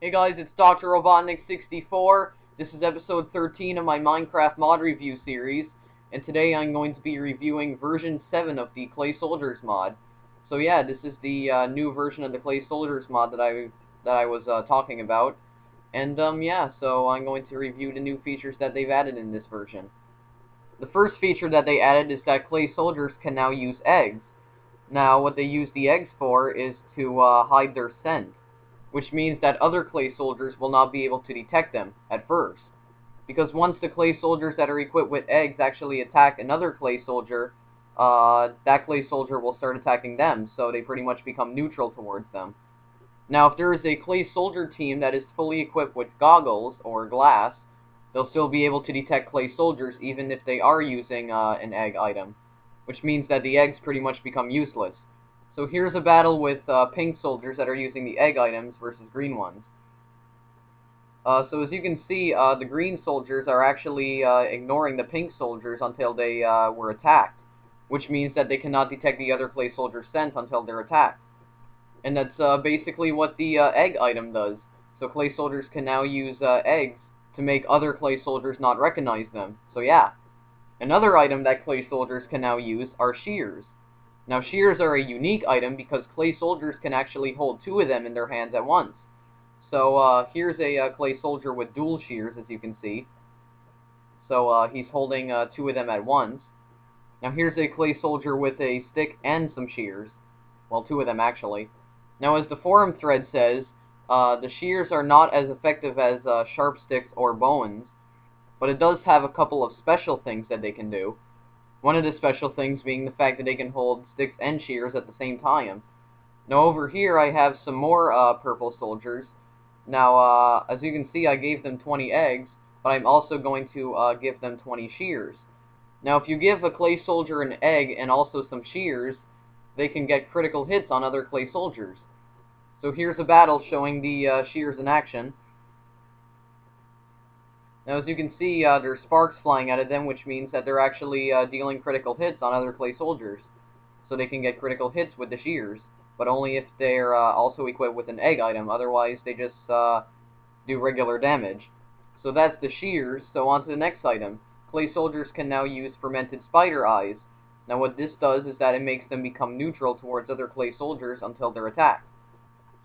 Hey guys, it's Dr. Robotnik64. This is episode 13 of my Minecraft mod review series, and today I'm going to be reviewing version 7 of the Clay Soldiers mod. So yeah, this is the new version of the Clay Soldiers mod that I was talking about. And yeah, so I'm going to review the new features that they've added in this version. The first feature that they added is that Clay Soldiers can now use eggs. Now, what they use the eggs for is to hide their scent, which means that other clay soldiers will not be able to detect them at first. Because once the clay soldiers that are equipped with eggs actually attack another clay soldier, that clay soldier will start attacking them, so they pretty much become neutral towards them. Now, if there is a clay soldier team that is fully equipped with goggles, or glass, they'll still be able to detect clay soldiers even if they are using an egg item, which means that the eggs pretty much become useless. So here's a battle with pink soldiers that are using the egg items versus green ones. So as you can see, the green soldiers are actually ignoring the pink soldiers until they were attacked, which means that they cannot detect the other clay soldier's scent until they're attacked. And that's basically what the egg item does. So clay soldiers can now use eggs to make other clay soldiers not recognize them. So yeah. Another item that clay soldiers can now use are shears. Now, shears are a unique item because clay soldiers can actually hold two of them in their hands at once. So here's a clay soldier with dual shears, as you can see. So he's holding two of them at once. Now here's a clay soldier with a stick and some shears. Well, two of them actually. Now, as the forum thread says, the shears are not as effective as sharp sticks or bones, but it does have a couple of special things that they can do. One of the special things being the fact that they can hold sticks and shears at the same time. Now over here I have some more purple soldiers. Now as you can see, I gave them 20 eggs, but I'm also going to give them 20 shears. Now if you give a clay soldier an egg and also some shears, they can get critical hits on other clay soldiers. So here's a battle showing the shears in action. Now, as you can see, there's sparks flying out of them, which means that they're actually dealing critical hits on other clay soldiers. So they can get critical hits with the shears, but only if they're also equipped with an egg item. Otherwise, they just do regular damage. So that's the shears. So on to the next item. Clay soldiers can now use fermented spider eyes. Now, what this does is that it makes them become neutral towards other clay soldiers until they're attacked.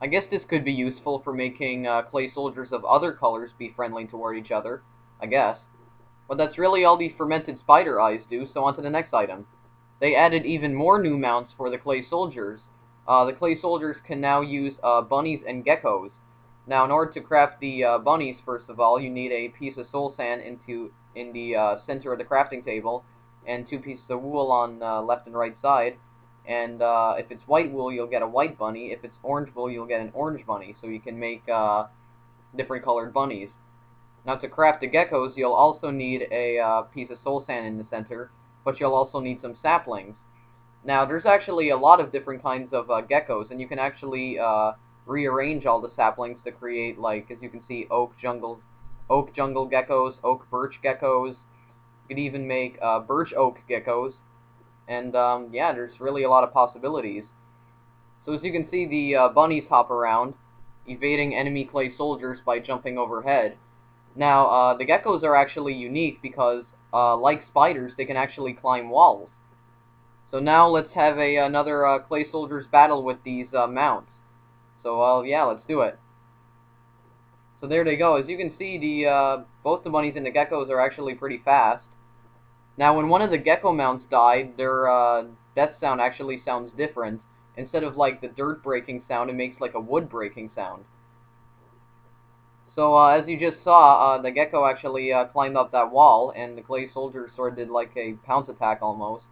I guess this could be useful for making clay soldiers of other colors be friendly toward each other, I guess. But that's really all the fermented spider eyes do, so on to the next item. They added even more new mounts for the clay soldiers. The clay soldiers can now use bunnies and geckos. Now, in order to craft the bunnies, first of all, you need a piece of soul sand in the center of the crafting table, and two pieces of wool on left and right side. And if it's white wool, you'll get a white bunny. If it's orange wool, you'll get an orange bunny. So you can make different colored bunnies. Now, to craft the geckos, you'll also need a piece of soul sand in the center, but you'll also need some saplings. Now, there's actually a lot of different kinds of geckos, and you can actually rearrange all the saplings to create, like, as you can see, oak jungle geckos, oak birch geckos. You could even make birch oak geckos. And yeah, there's really a lot of possibilities. So as you can see, the bunnies hop around, evading enemy clay soldiers by jumping overhead. Now, the geckos are actually unique because, like spiders, they can actually climb walls. So now let's have another clay soldiers battle with these mounts. So yeah, let's do it. So there they go. As you can see, both the bunnies and the geckos are actually pretty fast. Now, when one of the gecko mounts died, their death sound actually sounds different. Instead of like the dirt breaking sound, it makes like a wood breaking sound. So as you just saw, the gecko actually climbed up that wall, and the clay soldier sort of did like a pounce attack almost.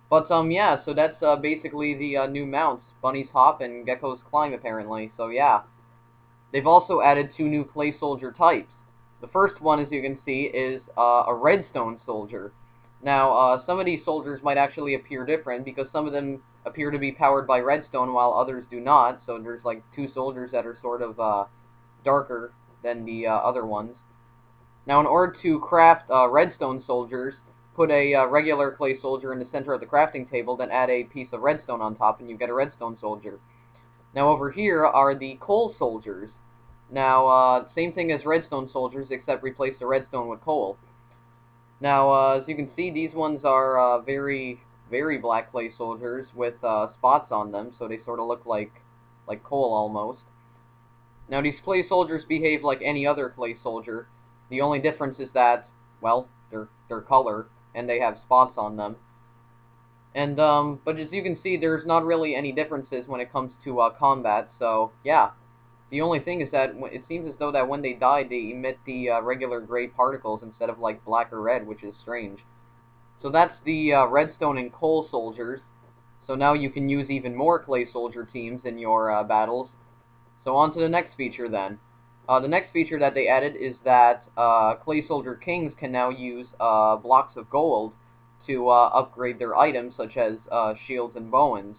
But yeah, so that's basically the new mounts. Bunnies hop and geckos climb apparently. So yeah, they've also added two new clay soldier types. The first one, as you can see, is a redstone soldier. Now, some of these soldiers might actually appear different because some of them appear to be powered by redstone while others do not. So there's like two soldiers that are sort of darker than the other ones. Now, in order to craft redstone soldiers, put a regular clay soldier in the center of the crafting table, then add a piece of redstone on top, and you get a redstone soldier. Now, over here are the coal soldiers. Now, same thing as redstone soldiers, except replace the redstone with coal. Now, as you can see, these ones are very, very black clay soldiers with spots on them, so they sort of look like coal almost. Now, these clay soldiers behave like any other clay soldier. The only difference is that, well, their color, and they have spots on them. And but as you can see, there's not really any differences when it comes to combat. So yeah, the only thing is that it seems as though that when they die, they emit the regular gray particles instead of like black or red, which is strange. So that's the redstone and coal soldiers. So now you can use even more clay soldier teams in your battles. So on to the next feature then. The next feature that they added is that clay soldier kings can now use blocks of gold to upgrade their items, such as shields and bowens.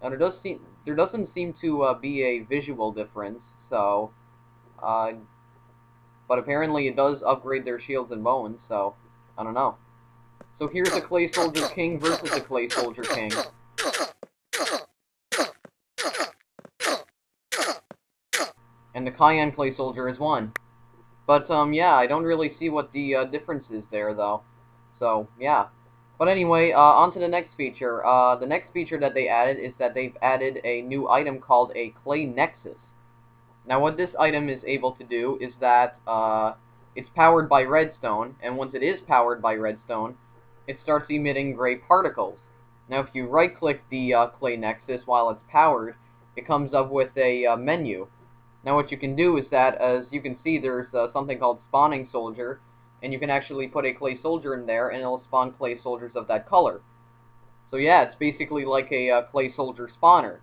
Now there doesn't seem to be a visual difference, so uh, but apparently it does upgrade their shields and bowens. So I don't know. So here's a clay soldier king versus a clay soldier king, and the cayenne clay soldier is won. But yeah, I don't really see what the difference is there though. So yeah. But anyway, on to the next feature. The next feature that they added is that they've added a new item called a Clay Nexus. Now what this item is able to do is that it's powered by redstone, and once it is powered by redstone, it starts emitting gray particles. Now if you right-click the Clay Nexus while it's powered, it comes up with a menu. Now what you can do is that, as you can see, there's something called Spawning Soldier, and you can actually put a clay soldier in there, and it'll spawn clay soldiers of that color. So yeah, it's basically like a clay soldier spawner.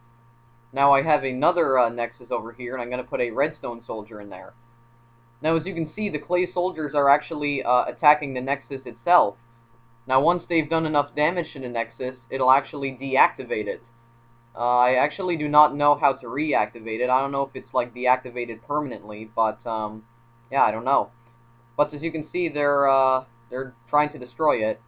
Now I have another Nexus over here, and I'm going to put a redstone soldier in there. Now as you can see, the clay soldiers are actually attacking the Nexus itself. Now once they've done enough damage to the Nexus, it'll actually deactivate it. I actually do not know how to reactivate it. I don't know if it's like deactivated permanently, but yeah, I don't know. But as you can see, they're trying to destroy it,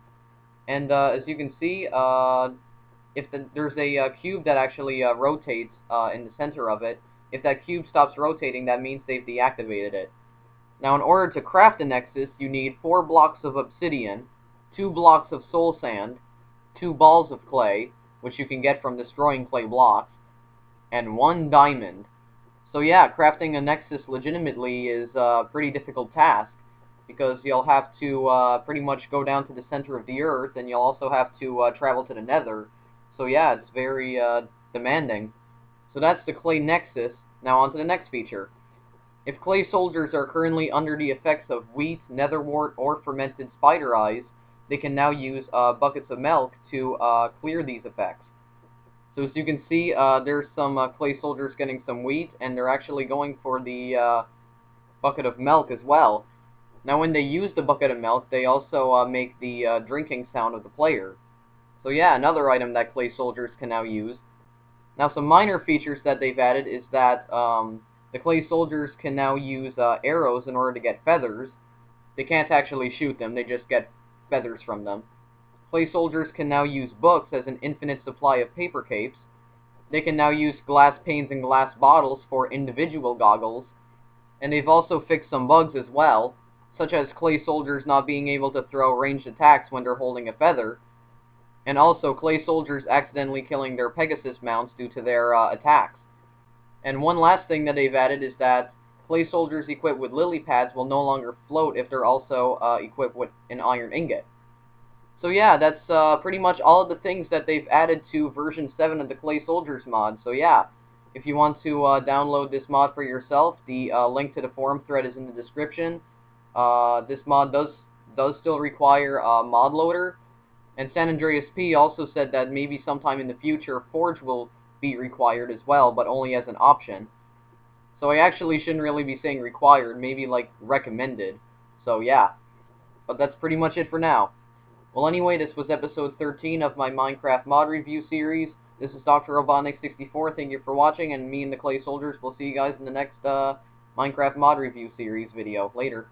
and as you can see, if there's a cube that actually rotates in the center of it. If that cube stops rotating, that means they've deactivated it. Now, in order to craft a Nexus, you need 4 blocks of obsidian, 2 blocks of soul sand, 2 balls of clay, which you can get from destroying clay blocks, and 1 diamond. So yeah, crafting a Nexus legitimately is a pretty difficult task, because you'll have to pretty much go down to the center of the earth, and you'll also have to travel to the nether. So yeah, it's very demanding. So that's the Clay Nexus. Now on to the next feature. If clay soldiers are currently under the effects of wheat, netherwort, or fermented spider eyes, they can now use buckets of milk to clear these effects. So as you can see, there's some clay soldiers getting some wheat, and they're actually going for the bucket of milk as well. Now when they use the bucket of milk, they also make the drinking sound of the player. So yeah, another item that clay soldiers can now use. Now some minor features that they've added is that the clay soldiers can now use arrows in order to get feathers. They can't actually shoot them, they just get feathers from them. Clay soldiers can now use books as an infinite supply of paper capes. They can now use glass panes and glass bottles for individual goggles. And they've also fixed some bugs as well, such as clay soldiers not being able to throw ranged attacks when they're holding a feather, and also clay soldiers accidentally killing their Pegasus mounts due to their attacks. And one last thing that they've added is that clay soldiers equipped with lily pads will no longer float if they're also equipped with an iron ingot. So yeah, that's pretty much all of the things that they've added to version 7 of the Clay Soldiers mod. So yeah, if you want to download this mod for yourself, the link to the forum thread is in the description. This mod does still require a mod loader, and San Andreas P also said that maybe sometime in the future Forge will be required as well, but only as an option. So I actually shouldn't really be saying required, maybe like recommended. So yeah, but that's pretty much it for now. Well anyway, this was episode 13 of my Minecraft mod review series. This is Dr. Robotnik64, thank you for watching, and me and the Clay Soldiers will see you guys in the next Minecraft mod review series video. Later.